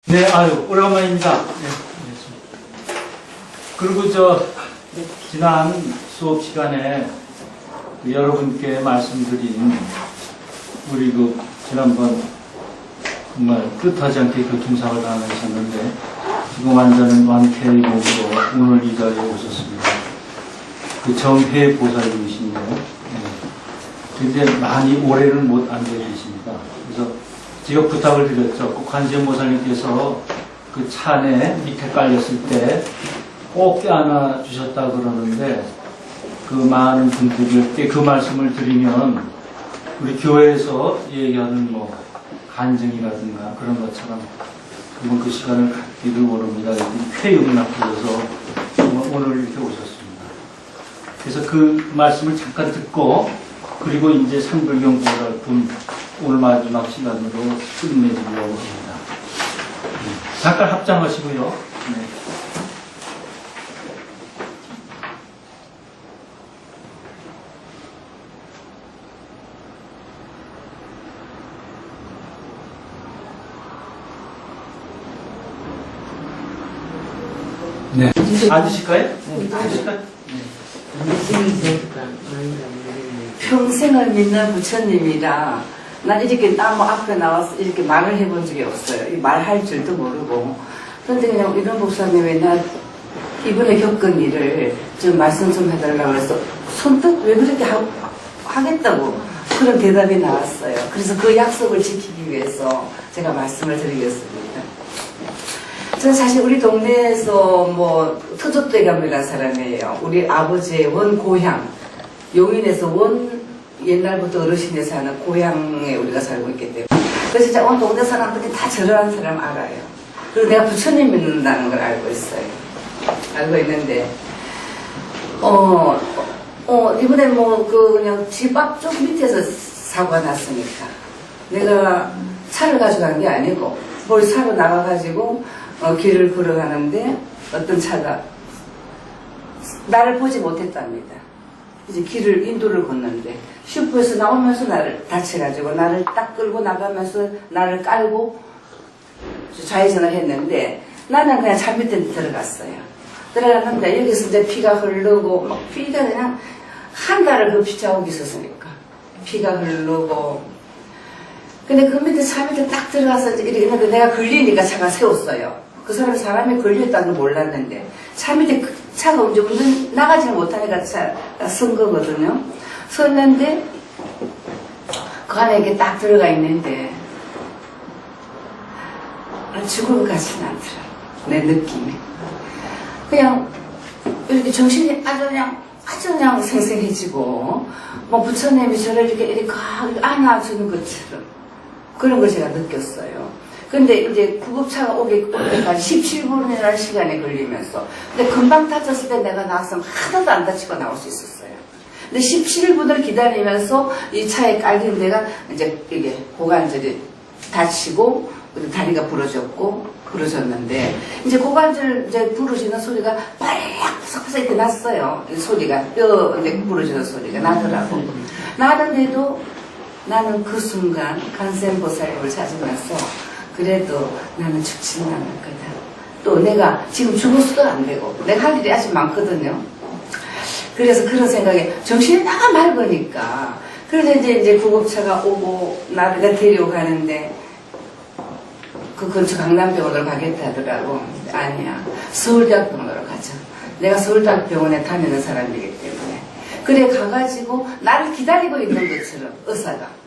네, 아유, 오래간만입니다. 네, 그리고 지난 수업 시간에 여러분께 말씀드린 우리 지난번 정말 뜻하지 않게 교통사고를 당하셨는데 지금 완전한 완쾌몸으로 오늘 이 자리에 오셨습니다. 정혜 보살님이신데, 근데 많이 오래는 못 앉아 계십니다. 그래서 제가 부탁을 드렸죠. 꼭 관세음 보살님께서 그 찬에 밑에 깔렸을 때 꼭 껴안아 주셨다 그러는데 그 많은 분들께 그 말씀을 드리면 우리 교회에서 얘기하는 간증이라든가 그런 것처럼 그분 그 시간을 갖기를 원합니다. 쾌유문학부에서 오늘 이렇게 오셨습니다. 그래서 그 말씀을 잠깐 듣고 그리고 이제 산불경 보살품 오늘 마지막 시간으로 끝내주려고 합니다. 잠깐 합장하시고요. 네. 네. 앉으실까요? 네. 앉으실까요? 평생을 믿는 부처님이라 난 이렇게 나무 앞에 나와서 이렇게 말을 해본 적이 없어요. 말할 줄도 모르고. 그런데 그냥 이런 목사님이 나 이번에 겪은 일을 좀 말씀 좀 해달라고 해서 손뜻 왜 그렇게 하겠다고 그런 대답이 나왔어요. 그래서 그 약속을 지키기 위해서 제가 말씀을 드리겠습니다. 저는 사실 우리 동네에서 터줏대감이라는 사람이에요. 우리 아버지의 원 고향 용인에서 옛날부터 어르신이 사는 고향에 우리가 살고 있기 때문에 그래서 진짜 온 동네 사람들이 다 저러한 사람 알아요. 그리고 내가 부처님 믿는다는 걸 알고 있어요. 알고 있는데 이번에 그냥 집 앞쪽 밑에서 사고가 났으니까 내가 차를 가져간 게 아니고 뭘 사러 나가가지고 길을 걸어가는데 어떤 차가 나를 보지 못했답니다. 이제 길을 인도를 걷는데 슈퍼에서 나오면서 나를 다쳐가지고 나를 딱 끌고 나가면서 나를 깔고 좌회전을 했는데 나는 그냥 차 밑에 들어갔어요. 들어갔는데 여기서 이제 피가 흐르고 피가 그냥 한 달을 그 피자국이 있었으니까 피가 흐르고 근데 그 밑에 차 밑에 딱 들어가서 이렇게 했는데 내가 걸리니까 차가 세웠어요. 그 사람이 걸려있다는 걸 몰랐는데 차 밑에 차가 이제 운전 나가지는 못하니까 차가 선 거거든요. 섰는데 그 안에 이렇게 딱 들어가 있는데 죽을 것 같지는 않더라. 내 느낌이 그냥 이렇게 정신이 아주 그냥 생생해지고 부처님이 저를 이렇게 안아주는 것처럼 그런 걸 제가 느꼈어요. 근데 이제 구급차가 오기까지 17분이라는 시간이 걸리면서 근데 금방 다쳤을 때 내가 나왔으면 하나도 안 다치고 나올 수 있었어요. 근데 17분을 기다리면서 이 차에 깔린 데가 이제 이게 고관절이 다치고 다리가 부러졌는데 이제 고관절 이제 부러지는 소리가 빨락 섞어서 이렇게 났어요. 소리가 뼈 이제 부러지는 소리가 나더라고. 나는데도 나는 그 순간 관세음 보살님을 찾으면서 그래도 나는 죽지는 않을 거다. 또 내가 지금 죽어서도 안 되고 내가 할 일이 아직 많거든요. 그래서 그런 생각에 정신이 나가 맑으니까 그래서 이제 구급차가 오고 나를 데려가는데 그 근처 강남병원으로 가겠다 하더라고. 아니야, 서울대학병원으로 가자. 내가 서울대학병원에 다니는 사람이기 때문에 그래 가가지고 나를 기다리고 있는 것처럼 의사가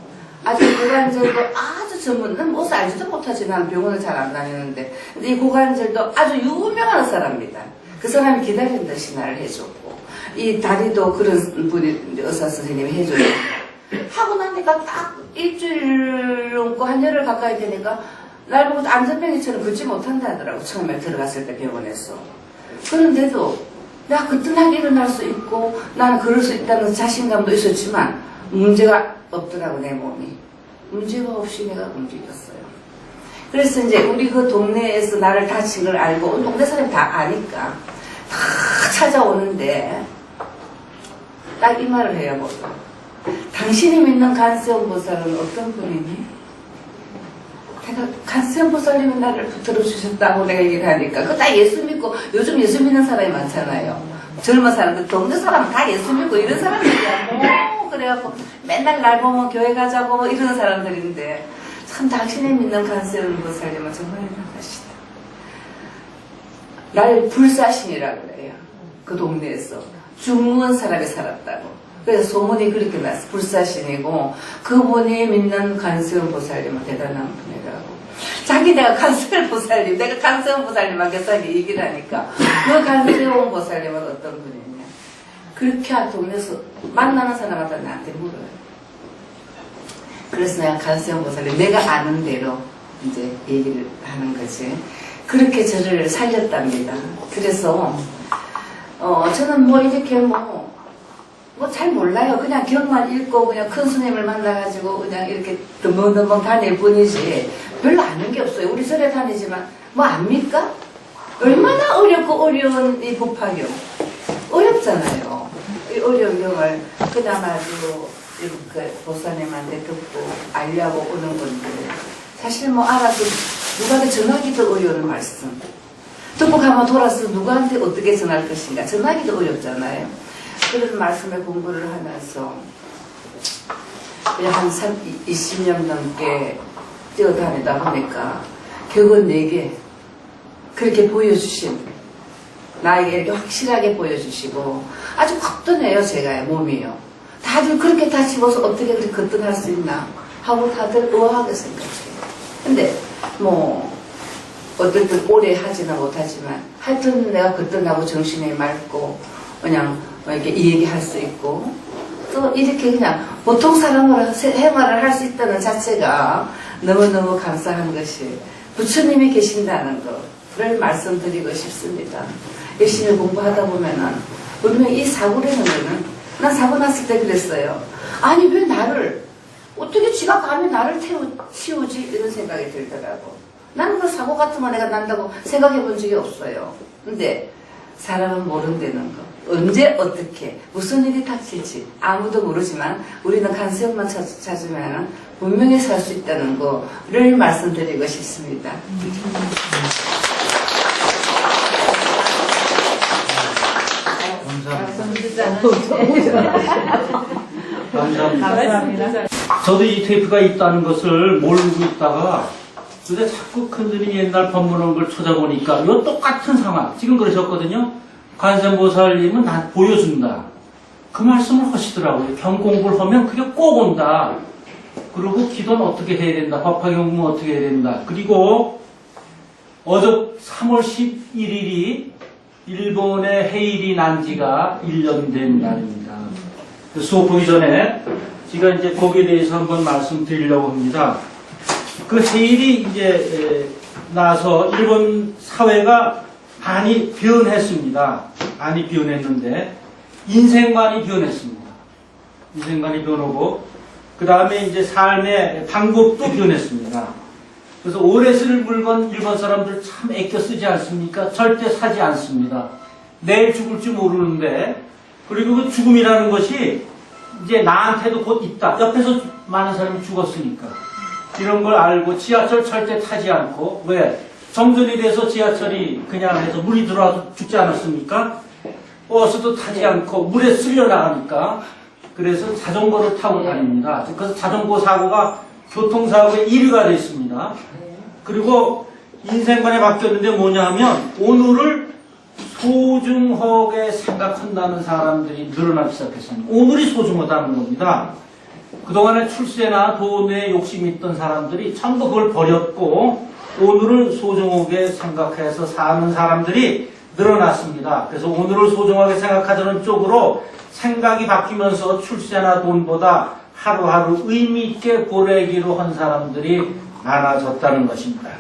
아주 고관절도 아주 전문, 난 무엇을 알지도 못하지. 난 병원을 잘 안 다니는데. 근데 이 고관절도 아주 유명한 사람입니다. 그 사람이 기다리는 듯이 나를 해줬고, 이 다리도 그런 분이, 의사 선생님이 해줘요. 하고 나니까 딱 일주일 넘고 한 열흘 가까이 되니까 날 보고 안전뱅이처럼 걷지 못한다 하더라고. 처음에 들어갔을 때 병원에서. 그런데도 내가 그때나게 일어날 수 있고, 나는 걸을 수 있다는 자신감도 있었지만, 문제가 없더라고, 내 몸이. 문제가 없이 내가 움직였어요. 그래서 이제 우리 그 동네에서 나를 다친 걸 알고, 동네 사람이 다 아니까, 다 찾아오는데, 딱 이 말을 해요, 당신이 믿는 관세음 보살은 어떤 분이니? 내가 간수형 보살님은 나를 붙들어 주셨다고 내가 얘기를 하니까 그거 다 예수 믿고 요즘 예수 믿는 사람이 많잖아요. 젊은 사람들, 동네 사람은 다 예수 믿고 이런 사람들이야. 그래갖고 맨날 날 보면 교회 가자고 뭐 이러는 사람들인데 참 당신이 믿는 간수형 보살님은 정말 대단하시다. 날 불사신이라고 그래요. 그 동네에서 죽은 사람이 살았다고. 그래서 소문이 그렇게 났어. 불사신이고 그분이 믿는 간수형 보살님은 대단한 분이라고. 자기 내가 간수형 보살님, 내가 간수형 보살님한테 얘기를 하니까 그 간수형 보살님은 어떤 분이냐. 그렇게 동네에서 만나는 사람마다 나한테 물어요. 그래서 내가 간수형 보살님, 내가 아는 대로 이제 얘기를 하는 거지. 그렇게 저를 살렸답니다. 그래서 저는 뭐 이렇게 뭐 잘 몰라요. 그냥 경만 읽고 그냥 큰 스님을 만나가지고 그냥 이렇게 덤벙덤벙 다닐 뿐이지 별로 아는 게 없어요. 우리 절에 다니지만 뭐 압니까? 얼마나 어렵고 어려운 이 법화경 어렵잖아요. 이 어려운 경을 그나마도 이렇게 보사님한테 듣고 알려고 오는 건데 사실 뭐 알아도 누구한테 전하기도 어려운 말씀 듣고 가면 돌아서 누구한테 어떻게 전할 것인가 전하기도 어렵잖아요. 그런 말씀에 공부를 하면서 한 20년 넘게 뛰어다니다 보니까 격은 4개 그렇게 보여주신 나에게 이렇게 확실하게 보여주시고 아주 거뜬해요. 제가 몸이요. 다들 그렇게 다 집어서 어떻게 그렇게 거뜬할 수 있나 하고 다들 의아하게 생각해요. 근데 뭐 어쨌든 오래 하지는 못하지만 하여튼 내가 거뜬하고 정신이 맑고 그냥 이렇게 이 얘기 할 수 있고 또 이렇게 그냥 보통 사람으로 생활을 할 수 있다는 자체가 너무너무 감사한 것이 부처님이 계신다는 것을 말씀드리고 싶습니다. 열심히 공부하다 보면은 분명히 이 사고라는 거는 난 사고 났을 때 그랬어요. 아니 왜 나를 어떻게 지가 감히 나를 치우지 이런 생각이 들더라고. 나는 그 사고 같은 거 내가 난다고 생각해 본 적이 없어요. 근데 사람은 모른다는 거. 언제 어떻게 무슨 일이 닥칠지 아무도 모르지만 우리는 간수형만 찾으면 분명히 살 수 있다는 거를 말씀드리고 싶습니다. 감사합니다. 저도 이 테이프가 있다는 것을 모르고 있다가 근데 자꾸 큰스님이 옛날 법문한 걸 찾아보니까 이 똑같은 상황 지금 그러셨거든요. 관세음보살님은 난 보여준다. 그 말씀을 하시더라고요. 경 공부를 하면 그게 꼭 온다. 그리고 기도는 어떻게 해야 된다. 법화경은 어떻게 해야 된다. 그리고 어제 3월 11일이 일본의 해일이 난 지가 1년 된 날입니다. 수업 보기 전에 제가 이제 거기에 대해서 한번 말씀드리려고 합니다. 그 해일이 이제 나서 일본 사회가 많이 변했습니다. 많이 변했는데 인생관이 변했습니다. 인생관이 변하고 그 다음에 이제 삶의 방법도 변했습니다. 그래서 오래 쓸 물건 일본 사람들 참 아껴 쓰지 않습니까? 절대 사지 않습니다. 내일 죽을지 모르는데 그리고 그 죽음이라는 것이 이제 나한테도 곧 있다. 옆에서 많은 사람이 죽었으니까 이런 걸 알고 지하철 절대 타지 않고 왜? 정전이 돼서 지하철이 그냥 해서 물이 들어와서 죽지 않았습니까? 버스도 타지 않고 물에 쓸려 나가니까 그래서 자전거를 타고 다닙니다. 그래서 자전거 사고가 교통사고의 1위가 됐습니다. 그리고 인생관에 바뀌었는데 뭐냐 하면 오늘을 소중하게 생각한다는 사람들이 늘어나기 시작했습니다. 오늘이 소중하다는 겁니다. 그동안에 출세나 돈에 욕심이 있던 사람들이 전부 그걸 버렸고 오늘을 소중하게 생각해서 사는 사람들이 늘어났습니다. 그래서 오늘을 소중하게 생각하자는 쪽으로 생각이 바뀌면서 출세나 돈보다 하루하루 의미있게 보내기로 한 사람들이 많아졌다는 것입니다.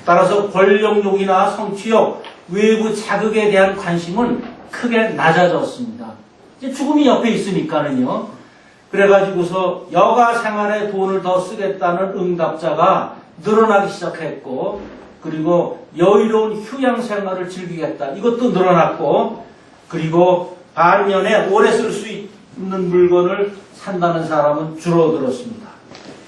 따라서 권력욕이나 성취욕, 외부 자극에 대한 관심은 크게 낮아졌습니다. 이제 죽음이 옆에 있으니까는요. 그래가지고서 여가 생활에 돈을 더 쓰겠다는 응답자가 늘어나기 시작했고 그리고 여유로운 휴양 생활을 즐기겠다. 이것도 늘어났고 그리고 반면에 오래 쓸 수 있는 물건을 산다는 사람은 줄어들었습니다.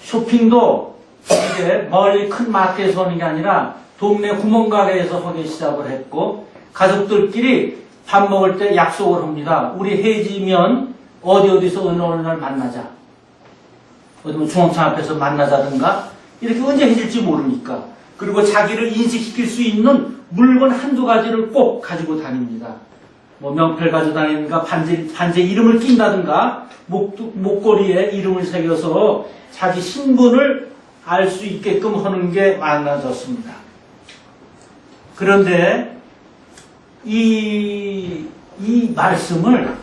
쇼핑도 이제 멀리 큰 마트에서 오는 게 아니라 동네 구멍가게에서 하기 시작을 했고, 가족들끼리 밥 먹을 때 약속을 합니다. 우리 해지면 어디서 어느 날 만나자. 어디 뭐 중앙청 앞에서 만나자든가, 이렇게 언제 해질지 모르니까. 그리고 자기를 인식시킬 수 있는 물건 한두 가지를 꼭 가지고 다닙니다. 뭐 명패를 가지고 다니는가, 반제 이름을 낀다든가, 목걸이에 이름을 새겨서 자기 신분을 알 수 있게끔 하는 게 많아졌습니다. 그런데 이 말씀을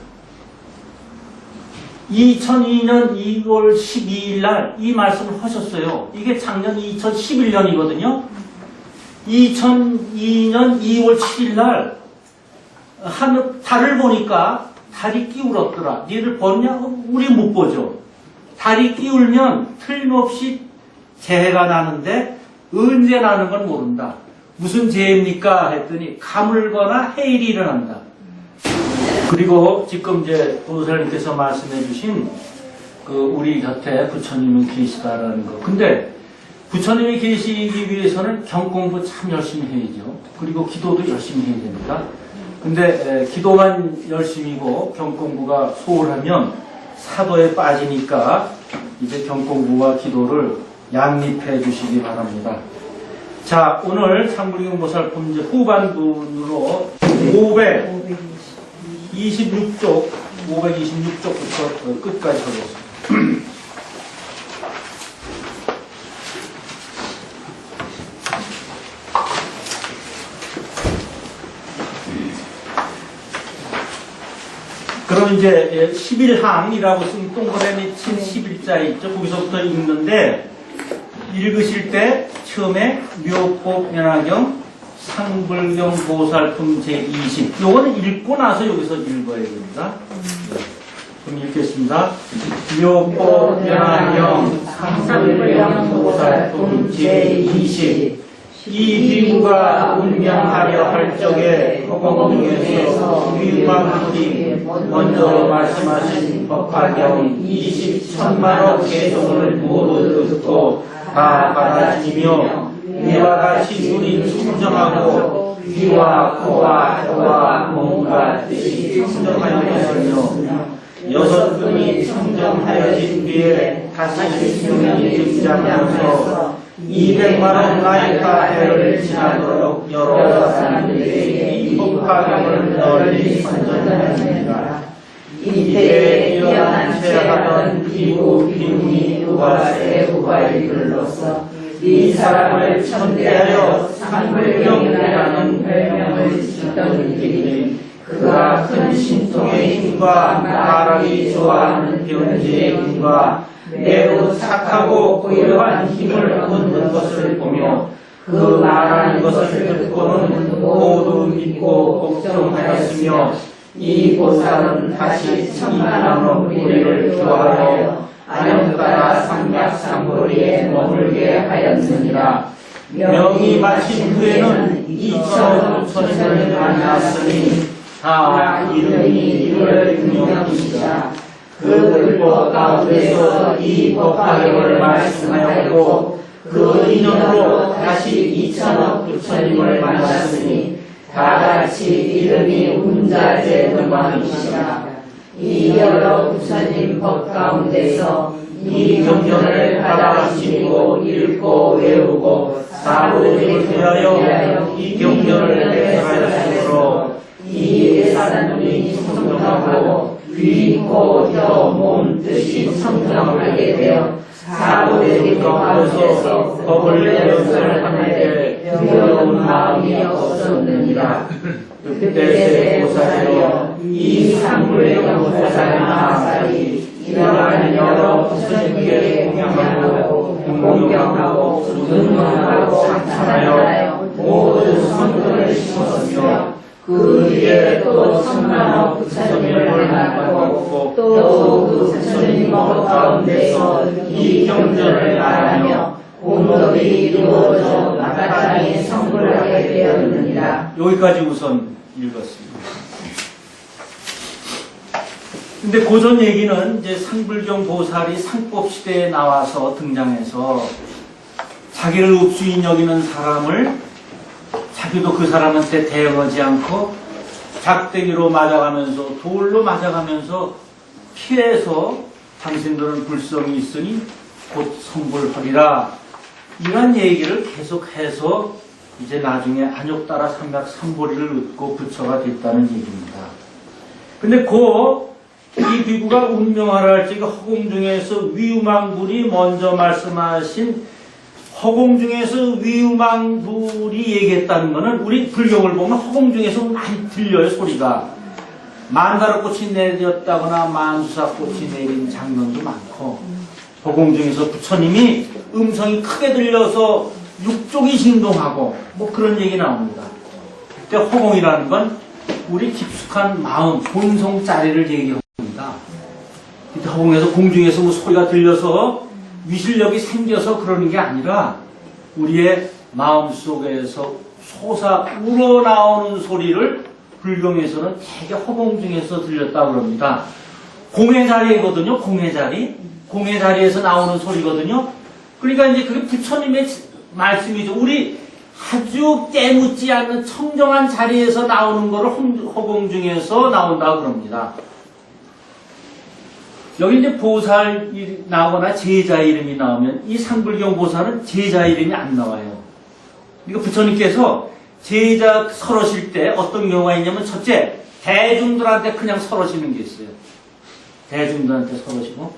2002년 2월 12일 날 이 말씀을 하셨어요. 이게 작년 2011년이거든요. 2002년 2월 7일 날 달을 보니까 달이 기울었더라. 니들 보냐? 우리 못 보죠. 달이 기울면 틀림없이 재해가 나는데 언제 나는 건 모른다. 무슨 재해입니까? 했더니 가물거나 해일이 일어난다. 그리고 지금 이제 보살님께서 말씀해 주신 우리 곁에 부처님은 계시다라는 거. 근데 부처님이 계시기 위해서는 경공부 참 열심히 해야죠. 그리고 기도도 열심히 해야 됩니다. 근데 기도만 열심히고 경공부가 소홀하면 사도에 빠지니까 이제 경공부와 기도를 양립해 주시기 바랍니다. 자, 오늘 상불경보살품 이제 후반부로 526쪽부터 끝까지 하겠습니다. 그럼 이제 11항이라고 쓴 동그라미 친 11자 있죠? 거기서부터 읽는데, 읽으실 때 처음에 묘법 연화경 상불경 보살품 제20, 요거는 읽고 나서 여기서 읽어야 됩니다. 네. 그럼 읽겠습니다. 묘법 연화경 상불경 보살품 제20, 이 비구가 운명하려 할 적에 허공중에서 위망하기 먼저 말씀하신 법화경 20천만억 개성을 모두 듣고 다 받아들이며 이와 같이 눈이 청정하고 귀와 코와 혀와 몸과 뜻이 청정하였으며 여섯 분이 청정하여진 뒤에 다시 수명이 등장하면서 200만원 나이가 해를 지나도록 여러 사람들에게 이 법화경을 널리 선전하였습니다. 이때에 뛰어난 체하던 비구 비문이 우바세 우바이글로서 이 사람을 천대하여 상불경이라는 별명을 짓던 일이니 그가 큰 신통의 힘과 말하기 좋아하는 변지의 힘과 매우 착하고 고요한 힘을 얻는 것을 보며 그 말하는 것을 듣고는 모두 믿고 복종하였으며 이 보살은 다시 천만원 우리를 교화하여 안녕가라 상략상거리에 머물게 하였느니라. 명이 마친 후에는 2,5천년을 만났으니 다 이름이 이를 등용이시라. 그 불법 가운데서 이 법화경을 말씀하였고 그 인연으로 다시 2천억 부처님을 만났으니 다같이 이름이 운자제 등왕이시라. 이 여러 부처님 법 가운데서 이 경전을 받아주시고 읽고 외우고 사부들이 되하여 이 경전을 해설하였으므로 이 예산눈이 청정하고 귀, 코, 혀, 몸, 뜻이 청정하게 되어 사부들이 가운데서 법을 연설하는데 두려운 마음이 없었느니라. 그때 보살이여 이 상불경 보살 마살이 이러한 여러 부처님께 공경하고尊敬하고 상찬하여 모두 성도를 심었으며 그 뒤에 또 천만억 부처님을 만나고 또 그 부처님 가운데서 이 경전을 말하며 공덕이 이루어져 마땅히 성불하게 되었느니라. 여기까지 우선 읽었습니다. 근데 고전 얘기는 이제 상불경 보살이 상법 시대에 나와서 등장해서 자기를 읍수인 여기는 사람을 자기도 그 사람한테 대응하지 않고 작대기로 맞아가면서 돌로 맞아가면서 피해서 당신들은 불성이 있으니 곧 성불하리라. 이런 얘기를 계속해서 이제 나중에 안욕 따라 삼각 삼보리를 얻고 부처가 됐다는 얘기입니다. 근데 이 비구가 운명하라 할지 허공 중에서 위우망불이 먼저 말씀하신 허공 중에서 위우망불이 얘기했다는 것은 우리 불경을 보면 허공 중에서 많이 들려요, 소리가. 만다르꽃이 내렸다거나 만수사꽃이 내린 장면도 많고, 허공 중에서 부처님이 음성이 크게 들려서 육종이 진동하고 뭐 그런 얘기 나옵니다. 그때 허공이라는 건 우리 깊숙한 마음, 본성 자리를 얘기합니다. 그때 허공에서 공중에서 뭐 소리가 들려서 위실력이 생겨서 그러는 게 아니라 우리의 마음 속에서 솟아 우러나오는 소리를 불경에서는 되게 허공 중에서 들렸다고 그럽니다. 공의 자리거든요. 공의 자리. 공의 자리에서 나오는 소리거든요. 그러니까 이제 그게 부처님의 말씀이죠. 우리 아주 깨묻지 않는 청정한 자리에서 나오는 거를 허공 중에서 나온다고 그럽니다. 여기 이제 보살이 나오거나 제자 이름이 나오면 이 상불경 보살은 제자 이름이 안 나와요. 그러니까 부처님께서 제자 설하실 때 어떤 경우가 있냐면 첫째, 대중들한테 그냥 설하시는 게 있어요. 대중들한테 설하시고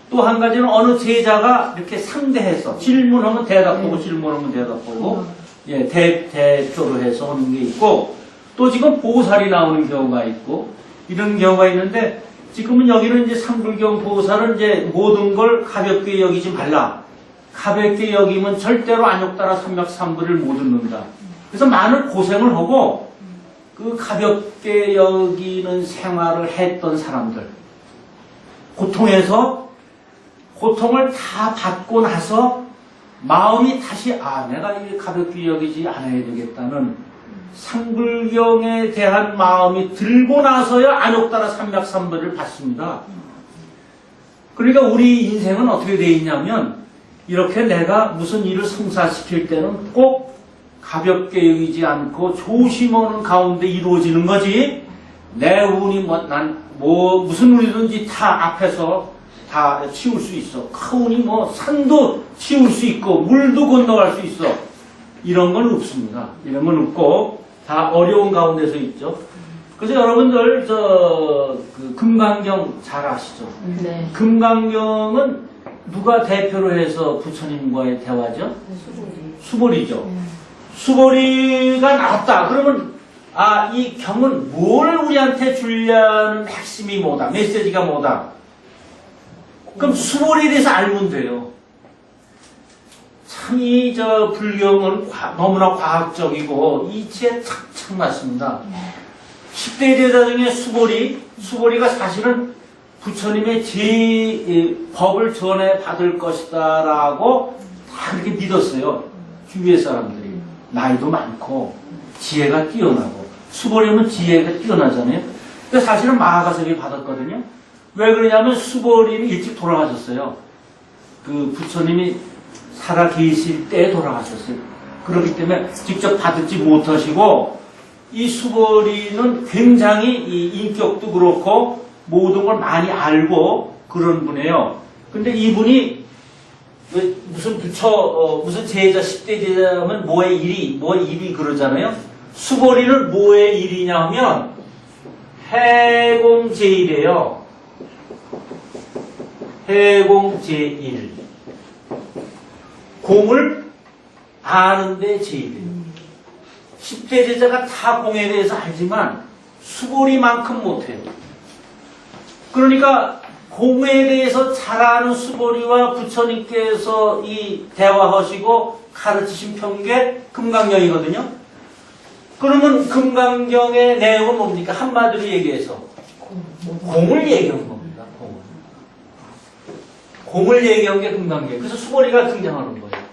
또 한 가지는 어느 제자가 이렇게 상대해서 질문하면 대답하고 질문하면 대답하고 대표로 해서 하는 게 있고 또 지금 보살이 나오는 경우가 있고 이런 경우가 있는데 지금은 여기는 이제 상불경 보살은 이제 모든 걸 가볍게 여기지 말라. 가볍게 여기면 절대로 안욕 따라 삼맥삼불을 못 얻는다. 그래서 많은 고생을 하고 그 가볍게 여기는 생활을 했던 사람들 고통을 다 받고 나서 마음이 다시 내가 이 가볍게 여기지 않아야 되겠다는 상불경에 대한 마음이 들고 나서야 안욕 따라 삼맥삼불을 받습니다. 그러니까 우리 인생은 어떻게 되어 있냐면 이렇게 내가 무슨 일을 성사시킬 때는 꼭 가볍게 여기지 않고 조심하는 가운데 이루어지는 거지 내 운이 무슨 운이든지 다 앞에서 다 치울 수 있어. 큰 운이 산도 치울 수 있고 물도 건너갈 수 있어. 이런 건 없습니다. 이런 건 없고 다 어려운 가운데서 있죠. 그래서 여러분들 그 금강경 잘 아시죠? 네. 금강경은 누가 대표로 해서 부처님과의 대화죠? 수보리죠. 수보리가 나왔다. 그러면 이 경은 뭘 우리한테 주려는 핵심이 뭐다. 메시지가 뭐다. 그럼 수보리에 대해서 알면 돼요. 참 불경은 너무나 과학적이고 이치에 착착 맞습니다. 10대 제자 중에 수보리가 사실은 부처님의 법을 전해 받을 것이다 라고 다 그렇게 믿었어요. 주위의 사람들이. 나이도 많고 지혜가 뛰어나고 수보리는 지혜가 뛰어나잖아요. 근데 사실은 마하가섭이 받았거든요. 왜 그러냐면 수보리는 일찍 돌아가셨어요. 그 부처님이 살아 계실 때 돌아가셨어요. 그렇기 때문에 직접 받지 못하시고 이 수보리는 굉장히 이 인격도 그렇고 모든 걸 많이 알고 그런 분이에요. 근데 이분이 무슨 무슨 제자 10대 제자면 뭐의 일이 그러잖아요. 수보리는 뭐의 일이냐 하면 해공제일이에요. 해공제일. 공을 아는데 제일이에요. 10대 제자가 다 공에 대해서 알지만 수보리만큼 못해요. 그러니까 공에 대해서 잘 아는 수보리와 부처님께서 이 대화하시고 가르치신 편게 금강경이거든요. 그러면 금강경의 내용은 뭡니까? 한마디로 얘기해서 공을 얘기한 겁니다. 공을 얘기한 게 금강경. 그래서 수보리가 등장하는 거예요.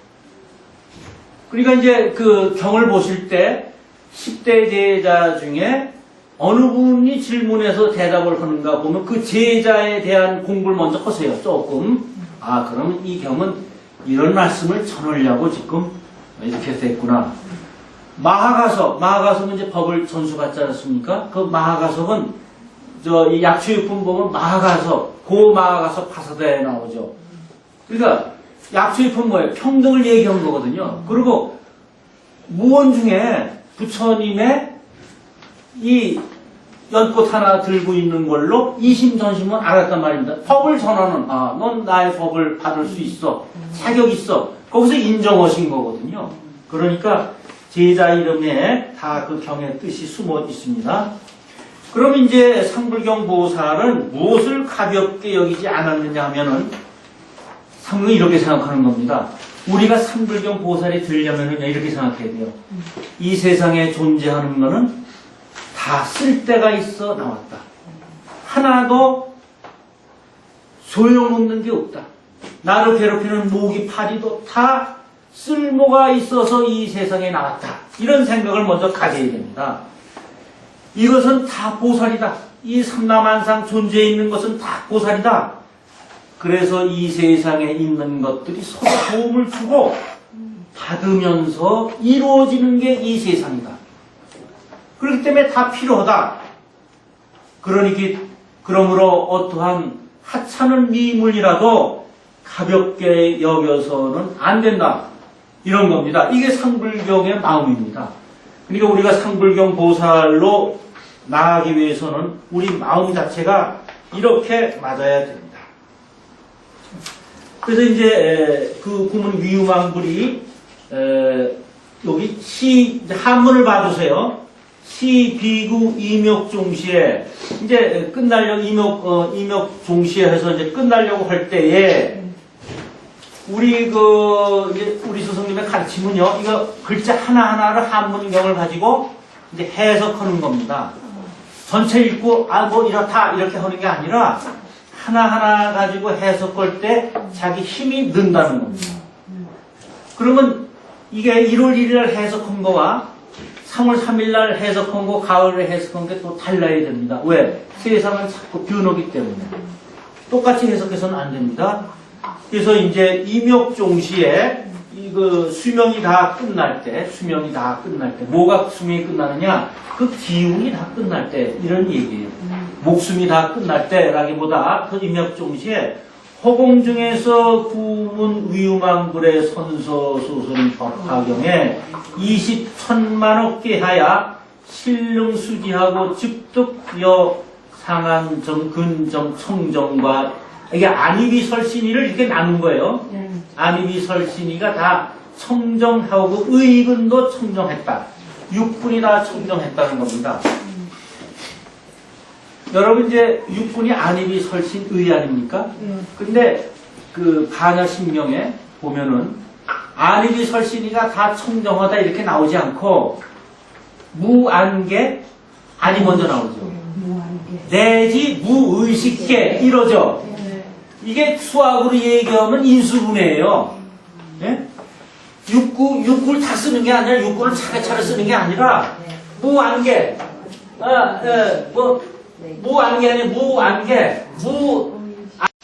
그러니까 이제 그 경을 보실 때 10대 제자 중에 어느 분이 질문해서 대답을 하는가 보면 그 제자에 대한 공부를 먼저 하세요. 조금. 그러면 이 경은 이런 말씀을 전하려고 지금 이렇게 됐구나. 마하가섭은 이제 법을 전수받지 않았습니까? 그 마하가섭은 이 약초육품 보면 마하가섭, 고마하가섭 파사다에 나오죠. 그러니까 약초육품 뭐예요? 평등을 얘기한 거거든요. 그리고 무언 중에 부처님의 이 연꽃 하나 들고 있는 걸로 이심전심은 알았단 말입니다. 법을 전하는, 넌 나의 법을 받을 수 있어. 자격 있어. 거기서 인정하신 거거든요. 그러니까 제자 이름에 다 그 경의 뜻이 숨어 있습니다. 그럼 이제 상불경 보살은 무엇을 가볍게 여기지 않았느냐 하면은 상불이 이렇게 생각하는 겁니다. 우리가 상불경 보살이 되려면은 이렇게 생각해야 돼요. 이 세상에 존재하는 거는 다 쓸데가 있어 나왔다. 하나도 소용없는 게 없다. 나를 괴롭히는 모기 파리도 다 쓸모가 있어서 이 세상에 나왔다. 이런 생각을 먼저 가져야 됩니다. 이것은 다 보살이다. 이 삼라만상 존재해 있는 것은 다 보살이다. 그래서 이 세상에 있는 것들이 서로 도움을 주고 받으면서 이루어지는 게 이 세상이다. 그렇기 때문에 다 필요하다. 그러므로 어떠한 하찮은 미물이라도 가볍게 여겨서는 안 된다. 이런 겁니다. 이게 상불경의 마음입니다. 그러니까 우리가 상불경 보살로 나아가기 위해서는 우리 마음 자체가 이렇게 맞아야 됩니다. 그래서 이제 그 구문 위유망불이 여기 한문을 봐주세요. 비구 임욕종시에 이제 끝나려고 임욕종시에 해서 이제 끝나려고 할 때에 우리 우리 스승님의 가르침은요, 이거 글자 하나하나를 한문경을 가지고 이제 해석하는 겁니다. 전체 읽고, 뭐 이렇다, 이렇게 하는 게 아니라, 하나하나 가지고 해석할 때 자기 힘이 는다는 겁니다. 그러면 이게 1월 1일 날 해석한 거와 3월 3일 날 해석한 거, 가을에 해석한 게 또 달라야 됩니다. 왜? 세상은 자꾸 변하기 때문에. 똑같이 해석해서는 안 됩니다. 그래서 이제 임욕종시에 수명이 다 끝날 때, 뭐가 수명이 끝나느냐? 그 기운이 다 끝날 때, 이런 얘기예요. 목숨이 다 끝날 때라기보다 그 임욕종시에 허공 중에서 구문 위유망불의 선서소설 법화경에 20천만억개 하야 신릉수지하고 즉득여 상한정, 근정, 청정과 이게 안이비설신이를 이렇게 나눈 거예요. 안이비설신이가 다 청정하고 의근도 청정했다. 육군이 다 청정했다는 겁니다. 여러분 이제 육군이 안이비설신 의 아닙니까? 근데 그 반야신명에 보면은 안이비설신이가 다 청정하다 이렇게 나오지 않고 무안개 안이 먼저 나오죠. 내지 무의식계 이러죠. 이게 수학으로 얘기하면 인수분해예요. 예? 육구를 다 쓰는 게 아니라 육구를 차례차례 쓰는 게 아니라 무안개, 무안개 아니 무안개,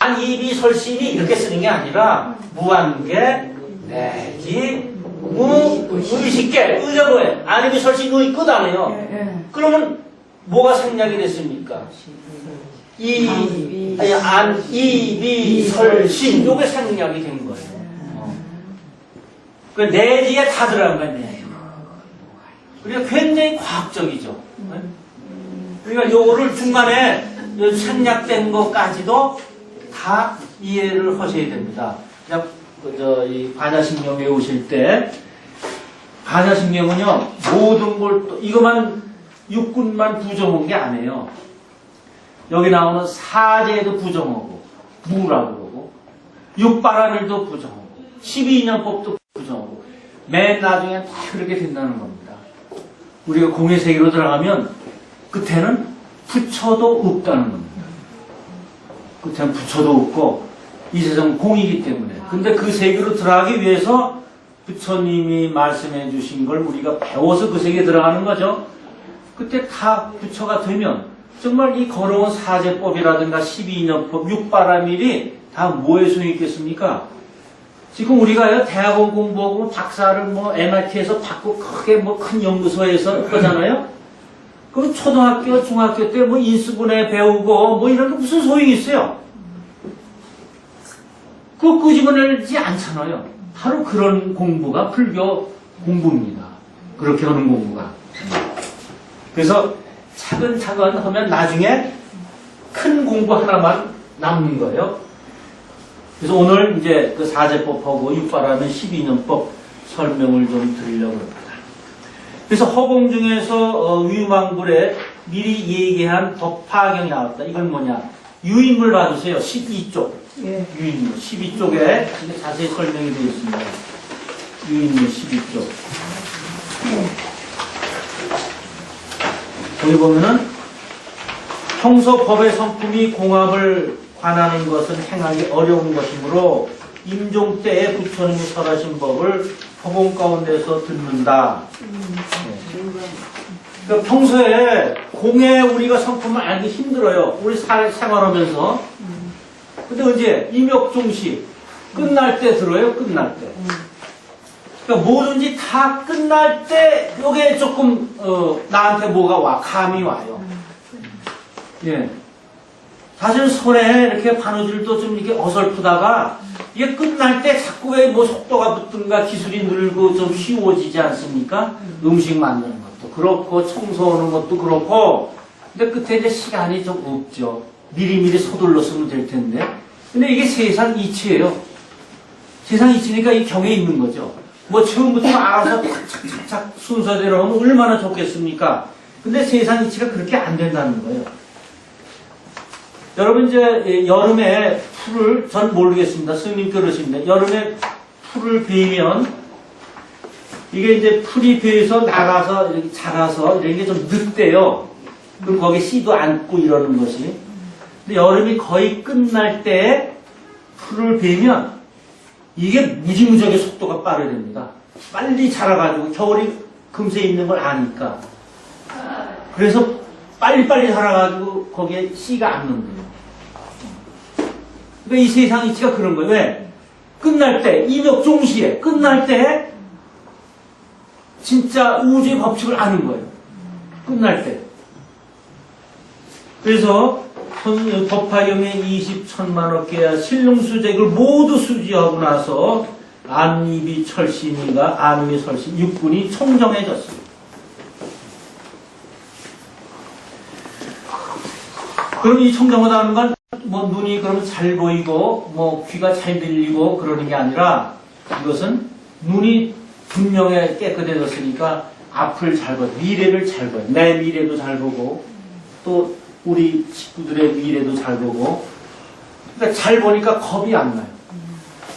무안이비설신이 이렇게 쓰는 게 아니라 무안개 내지 무의식계 의자 뭐예요? 안이비설신 의 끝 안 해요. 그러면 뭐가 생략이 됐습니까? 안이비설신 요게 생략이 된 거예요. 그 내지에 다 들어간 거예요. 내지. 그러니까 굉장히 과학적이죠. 그러니까 요거를 중간에 생략된 것까지도 다 이해를 하셔야 됩니다. 그냥 이 반야신경 외우실 때 반야신경은요 모든 걸 또 이것만 육군만 부정한 게 아니에요. 여기 나오는 사제도 부정하고 무라고 그러고 육바라밀도 부정하고 12인연법도 부정하고 맨 나중에 다 그렇게 된다는 겁니다. 우리가 공의 세계로 들어가면 끝에는 부처도 없다는 겁니다. 끝에는 부처도 없고 이 세상은 공이기 때문에. 근데 그 세계로 들어가기 위해서 부처님이 말씀해 주신 걸 우리가 배워서 그 세계에 들어가는 거죠. 그때 다 부처가 되면 정말 이 걸어온 사제법이라든가 12인연법, 육바라밀이 다 뭐에 소용있겠습니까? 지금 우리가요, 대학원 공부하고 박사를 뭐 MIT에서 받고 크게 뭐 큰 연구소에서 하잖아요? 그럼 초등학교, 중학교 때 뭐 인수분해 배우고 뭐 이런 게 무슨 소용이 있어요? 그거 끄집어내지 않잖아요. 바로 그런 공부가 불교 공부입니다. 그렇게 하는 공부가. 그래서 차근차근 하면 나중에 큰 공부 하나만 남는 거예요. 그래서 오늘 이제 그 사제법하고 육바라는 12년법 설명을 좀 드리려고 합니다. 그래서 허공 중에서 위망불에 미리 얘기한 법화경이 나왔다. 이건 뭐냐? 유인물 봐주세요. 12쪽. 예. 유인물 12쪽에 자세히 설명이 되어 있습니다. 유인물 12쪽. 거기 보면은 평소 법의 성품이 공합을 관하는 것은 행하기 어려운 것이므로 임종 때에 부처님이 설하신 법을 허공 가운데서 듣는다. 그러니까 평소에 공에 우리가 성품을 알기 힘들어요. 우리 생활하면서. 근데 언제? 임욕종시. 끝날 때 들어요, 끝날 때. 그러니까 뭐든지 다 끝날 때, 요게 조금, 나한테 뭐가 와, 감이 와요. 예. 사실 손에 이렇게 바느질도 좀 이렇게 어설프다가, 이게 끝날 때 자꾸 왜 뭐 속도가 붙든가 기술이 늘고 좀 쉬워지지 않습니까? 음식 만드는 것도 그렇고, 청소하는 것도 그렇고, 근데 끝에 이제 시간이 좀 없죠. 미리미리 서둘러 쓰면 될 텐데. 근데 이게 세상 이치예요. 세상 이치니까 이 경에 있는 거죠. 뭐 처음부터 알아서 착착착 순서대로 하면 얼마나 좋겠습니까? 근데 세상 이치가 그렇게 안 된다는 거예요. 여러분 이제 여름에 풀을 전 모르겠습니다. 스님 그러십니다. 여름에 풀을 베면 이게 이제 풀이 베서 나가서 이렇게 자라서 이런 게 좀 늦대요. 그럼 거기에 씨도 안고 이러는 것이. 근데 여름이 거의 끝날 때 풀을 베면 이게 무지무지하게 속도가 빠르답니다. 빨리 자라가지고 겨울이 금세 있는 걸 아니까. 그래서 빨리빨리 자라가지고 거기에 씨가 안 넣는 거예요. 그러니까 이 세상 이치가 그런 거예요. 왜? 끝날 때, 임욕종시에 끝날 때 진짜 우주의 법칙을 아는 거예요. 끝날 때. 그래서 법화경의 20천만억계야 신릉수제를 모두 수지하고 나서 안입이 철신이가 안음이 설신 육군이 청정해졌어요. 그럼 이 청정하다는 건 뭐 눈이 그러면 잘 보이고 뭐 귀가 잘 들리고 그러는 게 아니라 이것은 눈이 분명히 깨끗해졌으니까 앞을 잘 봐요. 미래를 잘 봐요. 내 미래도 잘 보고 또 우리 식구들의 미래도 잘 보고. 그러니까 잘 보니까 겁이 안 나요.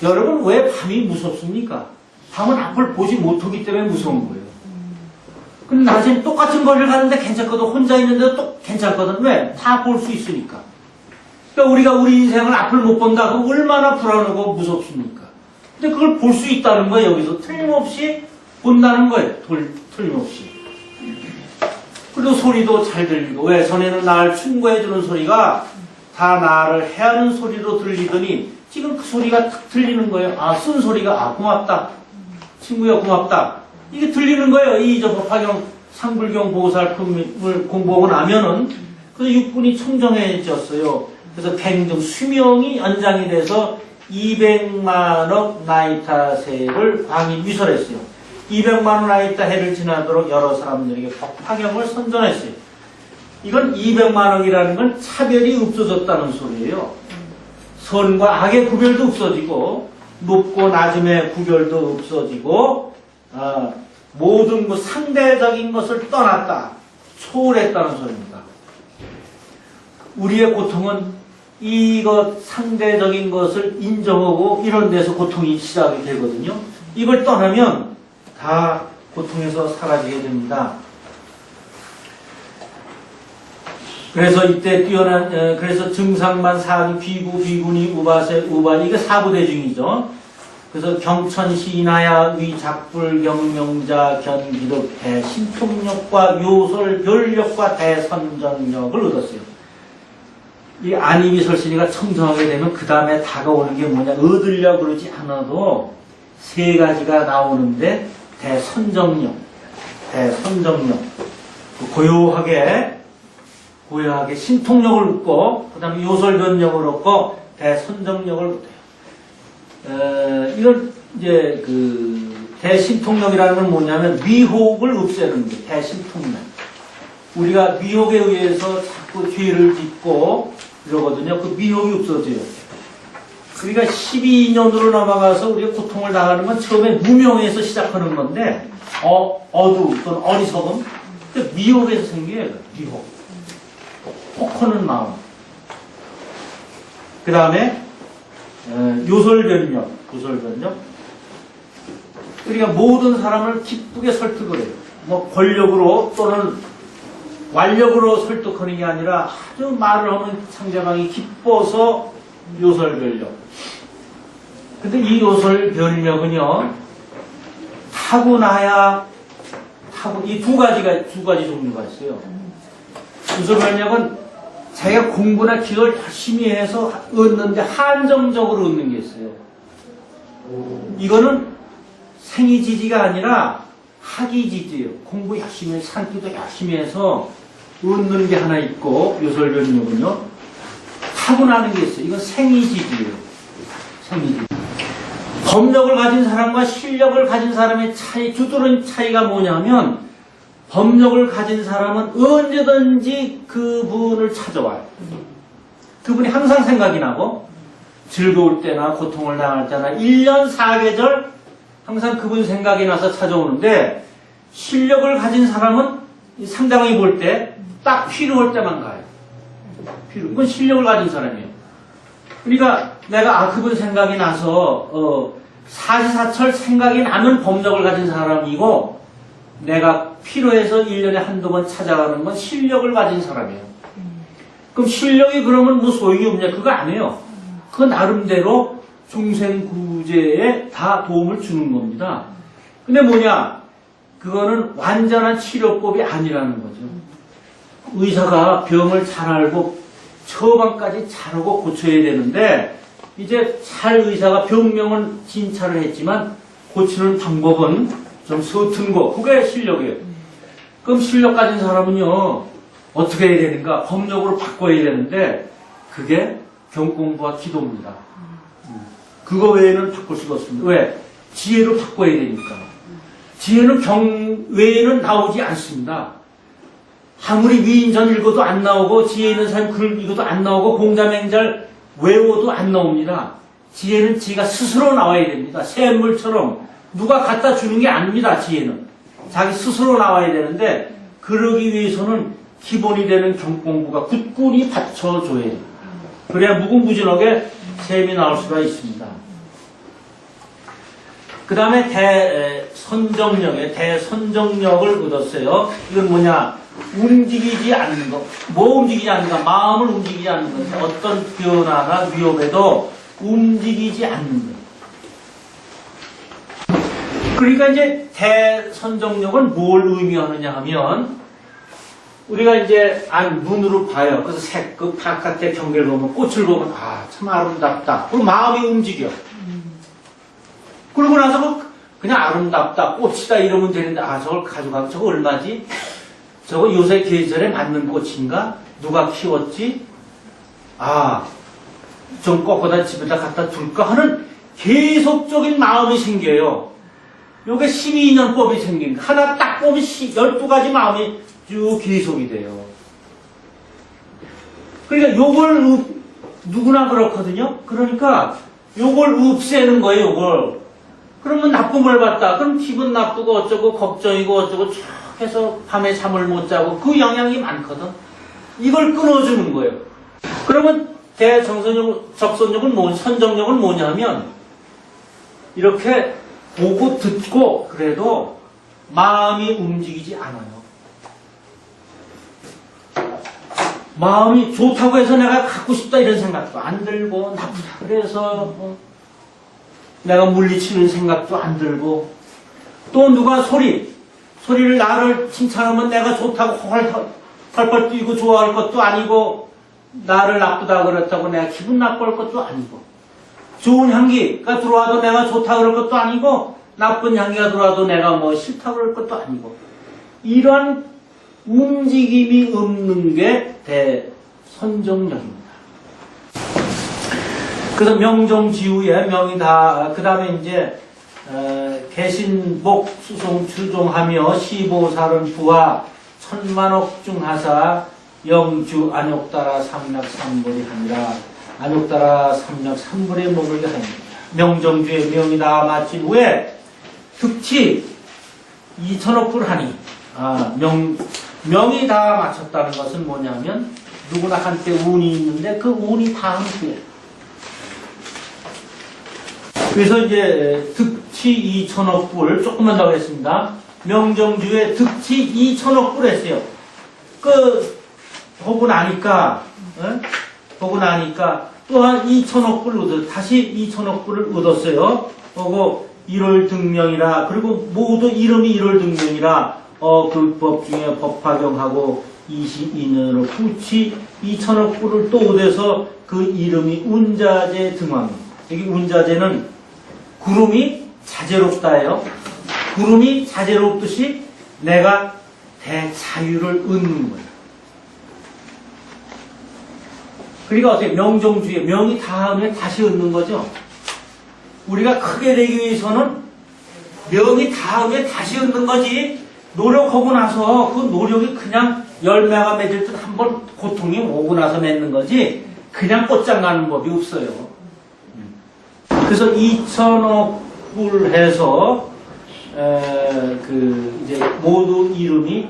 여러분 왜 밤이 무섭습니까? 밤은 앞을 보지 못하기 때문에 무서운 거예요. 근데 낮엔 똑같은 거리를 가는데 괜찮거든. 혼자 있는데도 또 괜찮거든. 왜? 다 볼 수 있으니까. 그러니까 우리가 우리 인생을 앞을 못 본다. 그럼 얼마나 불안하고 무섭습니까? 근데 그걸 볼 수 있다는 거예요. 여기서 틀림없이 본다는 거예요. 틀림없이. 그리고 소리도 잘 들리고. 왜? 전에는 나를 충고해주는 소리가 다 나를 해하는 소리로 들리더니 지금 그 소리가 탁 들리는 거예요. 아, 쓴 소리가, 아, 고맙다. 친구야, 고맙다. 이게 들리는 거예요. 이 법화경 상불경 보살품을 공부하고 나면은. 그래서 육군이 청정해졌어요. 그래서 갱등 수명이 연장이 돼서 200만억 나이타세를 광이 위설했어요. 200만억 나이타 해를 지나도록 여러 사람들에게 법화경을 선전했어요. 이건 200만억이라는 건 차별이 없어졌다는 소리예요. 선과 악의 구별도 없어지고 높고 낮음의 구별도 없어지고 모든 그 상대적인 것을 떠났다. 초월했다는 소리입니다. 우리의 고통은 이것 상대적인 것을 인정하고 이런 데서 고통이 시작이 되거든요. 이걸 떠나면 다 고통에서 사라지게 됩니다. 그래서 이때 뛰어난 그래서 증상만 사기 비구 비구니 우바세 우바 이게 사부대중이죠. 그래서 경천시나야 위작불경명자 견기득 대신통력과 요설 별력과 대선전력을 얻었어요. 이 안입이 설신이가 청정하게 되면 그 다음에 다가오는 게 뭐냐, 얻으려 그러지 않아도 세 가지가 나오는데, 대선정력, 고요하게 신통력을 얻고, 그 다음에 요설변력을 얻고, 대선정력을 얻어요. 이런, 이제, 대신통력이라는 건 뭐냐면, 미혹을 없애는 거예요. 대신통력. 우리가 미혹에 의해서 자꾸 죄를 짓고, 이러거든요. 그 미혹이 없어져요. 그러니까 12년으로 넘어가서 우리가 고통을 당하는 건 처음에 무명에서 시작하는 건데, 어두 또는 어리석음, 미혹에서 생겨요. 미혹. 혹하는 마음. 그 다음에 요설변력. 그러니까 모든 사람을 기쁘게 설득을 해요. 뭐 권력으로 또는 완력으로 설득하는 게 아니라 아주 말을 하면 상대방이 기뻐서 요설변력. 근데 이 요설변력은요, 이 두 가지 종류가 있어요. 요설변력은 자기가 공부나 기도를 열심히 해서 얻는데 한정적으로 얻는 게 있어요. 이거는 생이지지가 아니라 학이지지예요. 공부 열심히 해서, 산기도 열심히 해서 얻는 게 하나 있고, 요설변력은요, 타고나는 게 있어요. 이건 생이지지예요. 생이지지. 법력을 가진 사람과 실력을 가진 사람의 주도는 차이가 뭐냐면, 법력을 가진 사람은 언제든지 그분을 찾아와요. 그분이 항상 생각이 나고, 즐거울 때나 고통을 당할 때나 1년 4계절 항상 그분 생각이 나서 찾아오는데, 실력을 가진 사람은 상대방이 볼 때 딱 필요할 때만 가요. 이건 실력을 가진 사람이에요. 그러니까 내가 그분 생각이 나서 사시사철 생각이 나면 법력을 가진 사람이고, 내가 필요해서 1년에 한두 번 찾아가는 건 실력을 가진 사람이에요. 그럼 실력이 그러면 뭐 소용이 없냐? 그거 아니에요. 그 나름대로 중생구제에 다 도움을 주는 겁니다. 근데 뭐냐? 그거는 완전한 치료법이 아니라는 거죠. 의사가 병을 잘 알고 처방까지 잘하고 고쳐야 되는데, 이제 잘 의사가 병명은 진찰을 했지만 고치는 방법은 좀 서툰 거, 그게 실력이에요. 그럼 실력 가진 사람은요, 어떻게 해야 되는가? 법력으로 바꿔야 되는데, 그게 경공부와 기도입니다. 그거 외에는 바꿀 수가 없습니다. 왜? 지혜로 바꿔야 되니까. 지혜는 경 외에는 나오지 않습니다. 아무리 위인전 읽어도 안 나오고, 지혜 있는 사람 글 읽어도 안 나오고, 공자맹절 외워도 안 나옵니다. 지혜는 지가 스스로 나와야 됩니다. 샘물처럼 누가 갖다 주는 게 아닙니다. 지혜는 자기 스스로 나와야 되는데, 그러기 위해서는 기본이 되는 경공부가 굳건히 받쳐줘야 해요. 그래야 무궁무진하게 샘이 나올 수가 있습니다. 그 다음에 대선정력을 얻었어요. 이건 뭐냐? 움직이지 않는 것. 뭐 움직이지 않는가? 마음을 움직이지 않는 것. 어떤 변화나 위협에도 움직이지 않는 것. 그러니까 이제 대선정력은 뭘 의미하느냐 하면, 우리가 이제 눈으로 봐요. 그래서 그 바깥의 경계를 보면, 꽃을 보면, 참 아름답다. 그리고 마음이 움직여. 그러고 나서 그냥 아름답다, 꽃이다 이러면 되는데, 저걸 가져가면 저거 얼마지? 저거 요새 계절에 맞는 꽃인가? 누가 키웠지? 좀 꺾어다 집에다 갖다 둘까 하는 계속적인 마음이 생겨요. 요게 12년법이 생긴 거. 하나 딱 보면 12가지 마음이 쭉 계속이 돼요. 그러니까 요걸 누구나 그렇거든요. 그러니까 요걸 없애는 거예요, 요걸. 그러면 나쁨을 받다. 그럼 기분 나쁘고 어쩌고 걱정이고 어쩌고 쭉 해서 밤에 잠을 못 자고 그 영향이 많거든. 이걸 끊어주는 거예요. 그러면 선정력은 뭐냐면, 이렇게 보고 듣고 그래도 마음이 움직이지 않아요. 마음이 좋다고 해서 내가 갖고 싶다 이런 생각도 안 들고, 나쁘다 그래서 내가 물리치는 생각도 안 들고, 또 누가 소리를 나를 칭찬하면 내가 좋다고 헐헐 뛰고 좋아할 것도 아니고, 나를 나쁘다 그랬다고 내가 기분 나쁠 것도 아니고, 좋은 향기가 들어와도 내가 좋다 그럴 것도 아니고, 나쁜 향기가 들어와도 내가 뭐 싫다 그럴 것도 아니고, 이런 움직임이 없는 게 대선정력입니다. 그래서 명정지우에 명이 다, 그 다음에 이제 개신복 수송 추종하며 시보살은 부하 천만억 중하사 영주 안욕따라 삼략삼불이 하니라. 안욕따라 삼략삼불에 머물게 하니라. 명정주의 명이 다 마친 후에 득치 2천억 불 하니. 명이 다 마쳤다는 것은 뭐냐면 누구나 한때 운이 있는데 그 운이 다음 후에. 그래서 이제 득치 2천억 불, 조금만 더 하겠습니다. 명정주에 득치 2천억 불 했어요. 보고 나니까, 보고 나니까 또한 2천억 불 다시 2천억 불을 얻었어요. 그리고 1월 등명이라, 그리고 모두 이름이 1월 등명이라, 그 법 중에 법화경하고 22년으로 푸치 2천억 불을 또 얻어서 그 이름이 운자재 등왕. 여기 운자재는 구름이 자재롭다예요. 구름이 자재롭듯이 내가 대자유를 얻는 거예요. 그러니까 어떻게 명정주의 명이 다음에 다시 얻는 거죠. 우리가 크게 되기 위해서는 명이 다음에 다시 얻는 거지, 노력하고 나서 그 노력이 그냥 열매가 맺을 듯 한번 고통이 오고 나서 맺는 거지 그냥 꽃장 나는 법이 없어요. 그래서 2천억 불 해서 이제 모두 이름이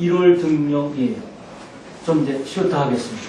1월 등명이에요. 좀 이제 쉬었다 하겠습니다.